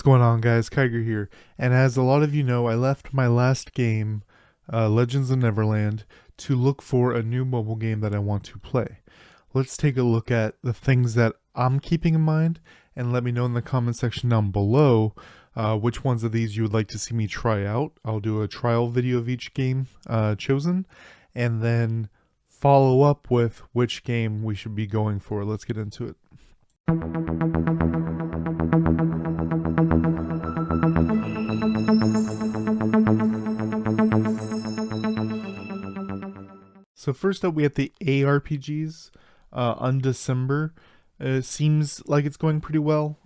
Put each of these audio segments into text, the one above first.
What's going on, guys? Kiger here. And as a lot of you know, I left my last game, Legends of Neverland, to look for a new mobile game that I want to play. Let's take a look at the things that I'm keeping in mind and let me know in the comment section down below which ones of these you would like to see me try out. I'll do a trial video of each game chosen and then follow up with which game we should be going for. Let's get into it. So first up, we have the ARPGs. Undecember. It seems like it's going pretty well.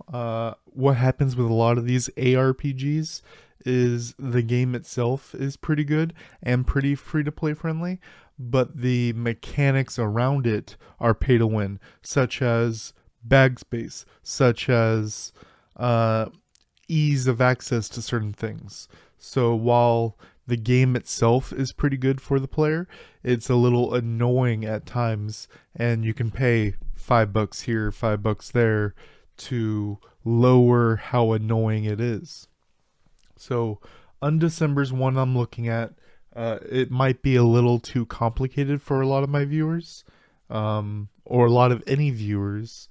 What happens with a lot of these ARPGs is the game itself is pretty good and pretty free to play friendly, but the mechanics around it are pay to win, such as bag space, such as ease of access to certain things. So while the game itself is pretty good for the player, it's a little annoying at times, and you can pay $5 here, $5 there to lower how annoying it is. So Undecember's one I'm looking at. It might be a little too complicated for a lot of my viewers, or a lot of any viewers.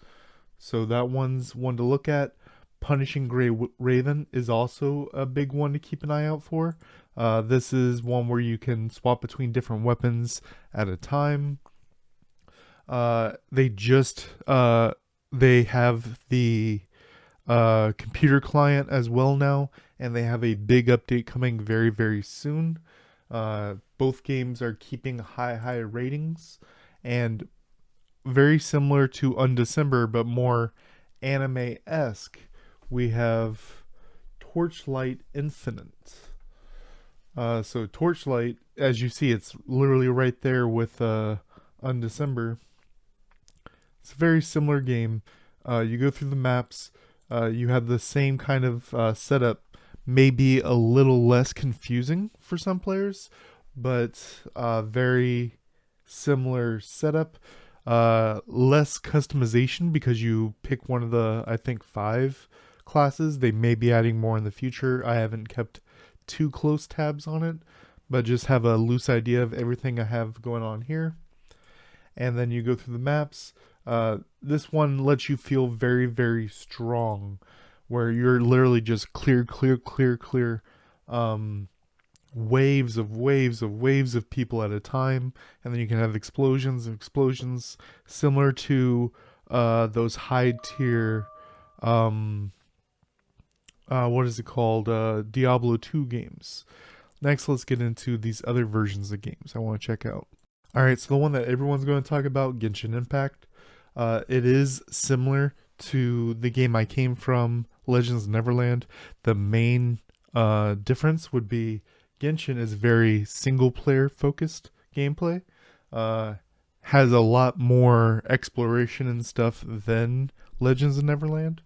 So that one's one to look at. Punishing Gray Raven is also a big one to keep an eye out for. This is one where you can swap between different weapons at a time. They have the computer client as well now, and they have a big update coming very, very soon. Both games are keeping high ratings, and very similar to Undecember, but more anime-esque. We have Torchlight Infinite. So Torchlight, as you see, it's literally right there with Undecember. It's a very similar game. You go through the maps. You have the same kind of setup, maybe a little less confusing for some players, but very similar setup. Less customization because you pick one of the, I think, 5 classes. They may be adding more in the future. I haven't kept too close tabs on it, but just have a loose idea of everything I have going on here. And then you go through the maps. This one lets you feel very, very strong, where you're literally just clear, waves of people at a time, and then you can have explosions, similar to those high tier what is it called? Diablo 2 games. Next, let's get into these other versions of games I want to check out. Alright, so the one that everyone's going to talk about, Genshin Impact. It is similar to the game I came from, Legends of Neverland. The main difference would be Genshin is very single player focused gameplay. Has a lot more exploration and stuff than Legends of Neverland.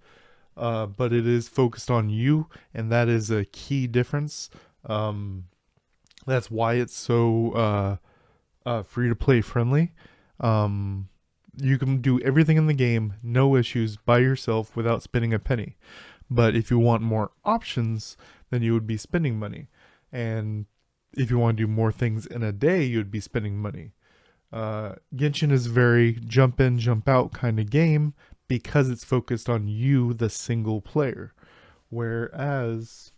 But it is focused on you, and that is a key difference. That's why it's so free to play friendly. You can do everything in the game, no issues, by yourself without spending a penny. But if you want more options, then you would be spending money. And if you want to do more things in a day, you would be spending money. Genshin is very jump in, jump out kind of game because it's focused on you, the single player. Whereas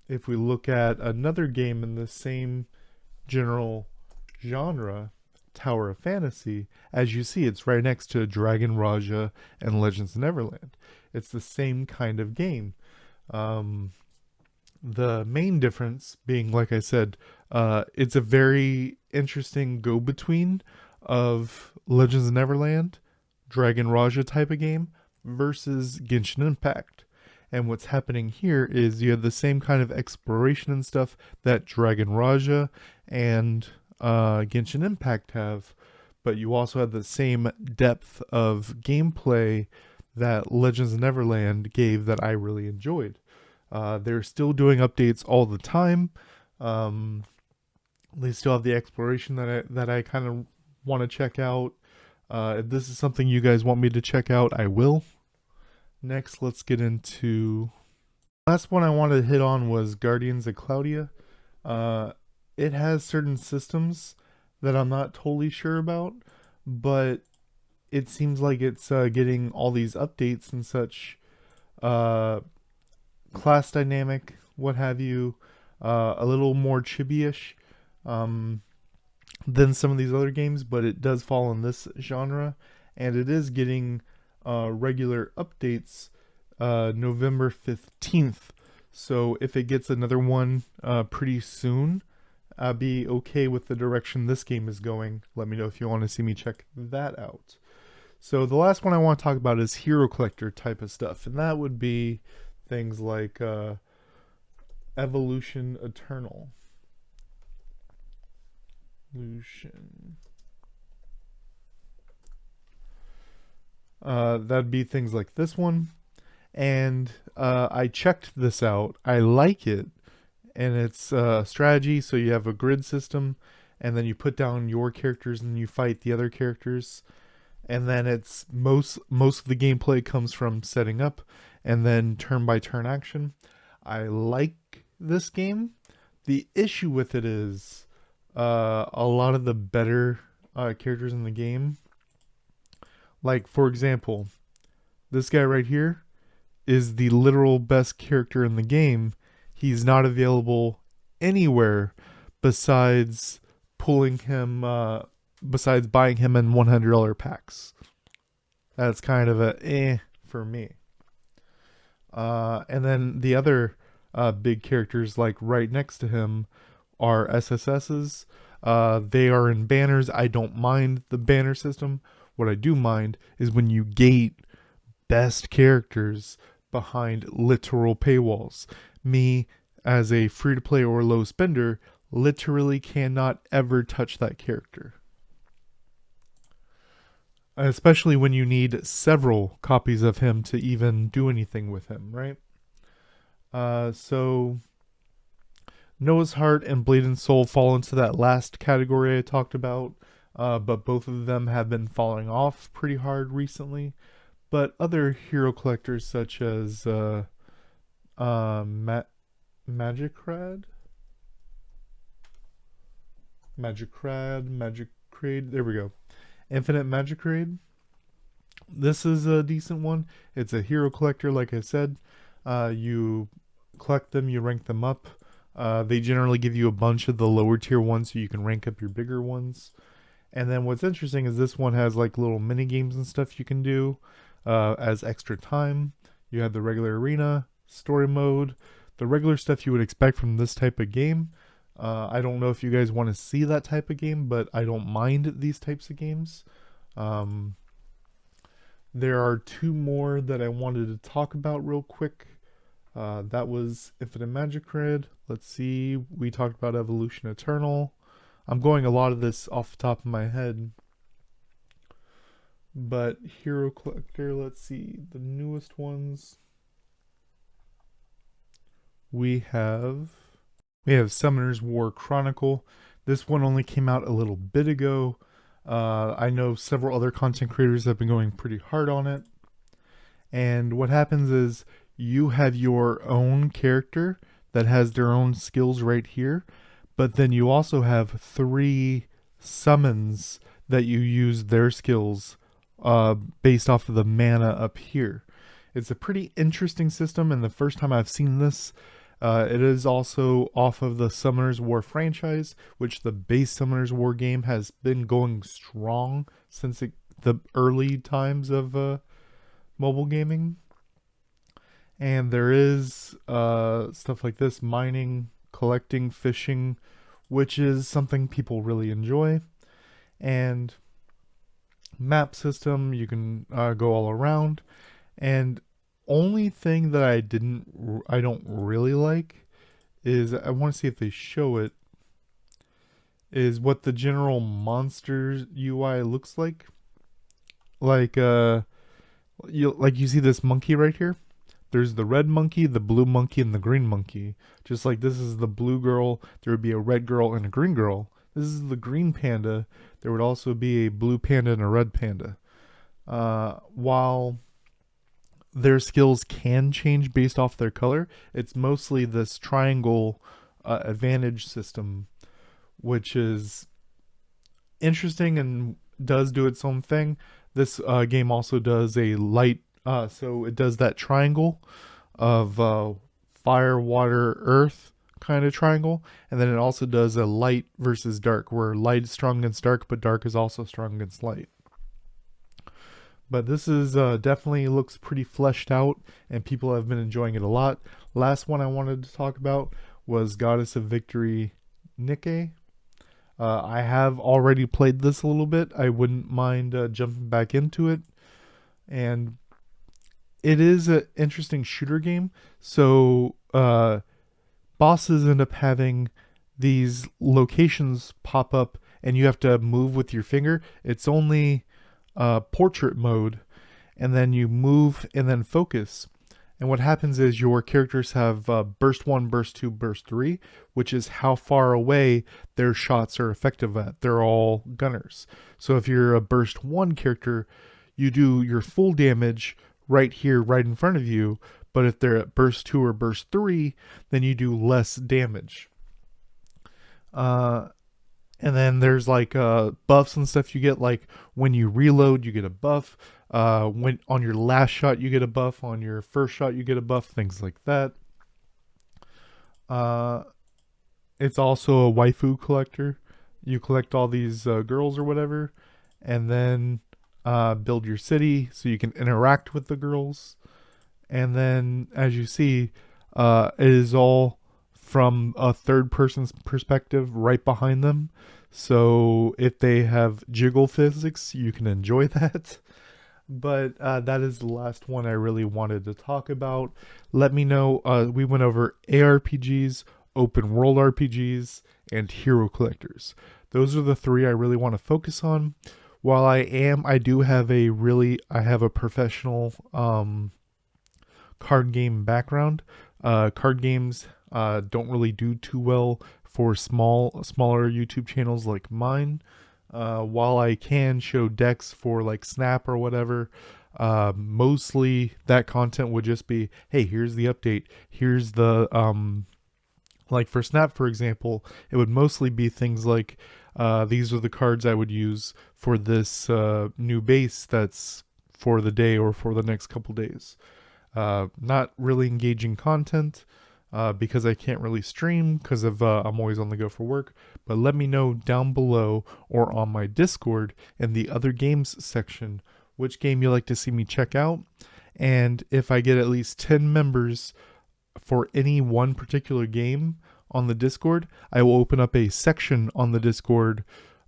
if we look at another game in the same general genre, Tower of Fantasy, as you see, it's right next to Dragon Raja and Legends of Neverland. It's the same kind of game. The main difference being, like I said, it's a very interesting go-between of Legends of Neverland, Dragon Raja type of game, versus Genshin Impact. And what's happening here is you have the same kind of exploration and stuff that Dragon Raja and Genshin Impact have, but you also have the same depth of gameplay that Legends of Neverland gave that I really enjoyed. They're still doing updates all the time. They still have the exploration that I kind of want to check out. If this is something you guys want me to check out, I will. Next, let's get into Last one I wanted to hit on was Guardians of Claudia. Uh, it has certain systems that I'm not totally sure about, but it seems like it's getting all these updates and such. Uh, Class dynamic, what have you, a little more chibi-ish um, than some of these other games, but it does fall in this genre, and it is getting regular updates November 15th. So if it gets another one pretty soon, I'll be okay with the direction this game is going. Let me know if you want to see me check that out. So the last one I want to talk about is hero collector type of stuff, and that would be things like Evolution Eternal. Evolution. That'd be things like this one. And I checked this out. I like it. And it's strategy, so you have a grid system, and then you put down your characters and you fight the other characters. And then it's most of the gameplay comes from setting up and then turn by turn action. I like this game. The issue with it is a lot of the better characters in the game. Like, for example, this guy right here is the literal best character in the game. He's not available anywhere besides pulling him, besides buying him in $100 packs. That's kind of a for me. And then the other big characters, like right next to him, are SSSs. They are in banners. I don't mind the banner system. What I do mind is when you gate best characters behind literal paywalls. Me, as a free-to-play or low spender, literally cannot ever touch that character. Especially when you need several copies of him to even do anything with him, right? So Noah's Heart and Blade and Soul fall into that last category I talked about, but both of them have been falling off pretty hard recently. But other hero collectors such as Magicrad, Magicrade, there we go. Infinite Magicrade. This is a decent one. It's a hero collector, like I said. You collect them, you rank them up. They generally give you a bunch of the lower tier ones so you can rank up your bigger ones. And then what's interesting is this one has like little mini games and stuff you can do as extra time. You have the regular arena, story mode, the regular stuff you would expect from this type of game. I don't know if you guys want to see that type of game, but I don't mind these types of games. There are two more that I wanted to talk about real quick. That was Infinite Magicrad. Let's see. We talked about Evolution Eternal. I'm going a lot of this off the top of my head. But Hero Collector, let's see. The newest ones. We have Summoner's War Chronicle. This one only came out a little bit ago. I know several other content creators have been going pretty hard on it. And what happens is you have your own character that has their own skills right here, but then you also have 3 summons that you use their skills based off of the mana up here. It's a pretty interesting system, and the first time I've seen this, it is also off of the Summoner's War franchise, which the base Summoner's War game has been going strong since the early times of mobile gaming. And there is stuff like this: mining, collecting, fishing, which is something people really enjoy. And map system, you can go all around. And only thing that I don't really like is, I want to see if they show it, is what the general monsters UI looks like. Like you see this monkey right here. There's the red monkey, the blue monkey, and the green monkey. Just like this is the blue girl, there would be a red girl and a green girl. This is the green panda. There would also be a blue panda and a red panda. While their skills can change based off their color. It's mostly this triangle advantage system, which is interesting and does do its own thing. This game also does a light, so it does that triangle of fire, water, earth kind of triangle, and then it also does a light versus dark, where light is strong against dark, but dark is also strong against light. But this is definitely looks pretty fleshed out, and people have been enjoying it a lot. Last one I wanted to talk about was Goddess of Victory Nikke. I have already played this a little bit. I wouldn't mind jumping back into it. And it is an interesting shooter game. So bosses end up having these locations pop up, and you have to move with your finger. It's only portrait mode, and then you move and then focus. And what happens is your characters have burst 1, burst 2, burst 3, which is how far away their shots are effective at. They're all gunners. So if you're a burst 1 character, you do your full damage right here, right in front of you. But if they're at burst 2 or burst 3, then you do less damage. And then there's like buffs and stuff you get, like when you reload, you get a buff. When on your last shot, you get a buff. On your first shot, you get a buff. Things like that. It's also a waifu collector. You collect all these girls or whatever, and then build your city so you can interact with the girls. And then, as you see, it is all from a third person's perspective right behind them. So if they have jiggle physics, you can enjoy that. But that is the last one I really wanted to talk about. Let me know. We went over ARPGs, open world RPGs, and hero collectors. Those are the three I really want to focus on. While I do have I have a professional card game background. Card games don't really do too well for smaller YouTube channels like mine. While I can show decks for like Snap or whatever, mostly that content would just be, hey, here's the update. Here's the like for Snap, for example, it would mostly be things like these are the cards I would use for this new base that's for the day or for the next couple days. Not really engaging content because I can't really stream because of I'm always on the go for work. But let me know down below or on my Discord in the other games section which game you like to see me check out. And if I get at least 10 members for any one particular game on the Discord, I will open up a section on the Discord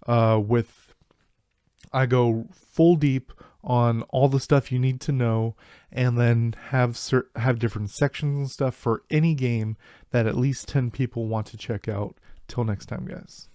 with I go full deep on all the stuff you need to know, and then have different sections and stuff for any game that at least 10 people want to check out. Till next time, guys.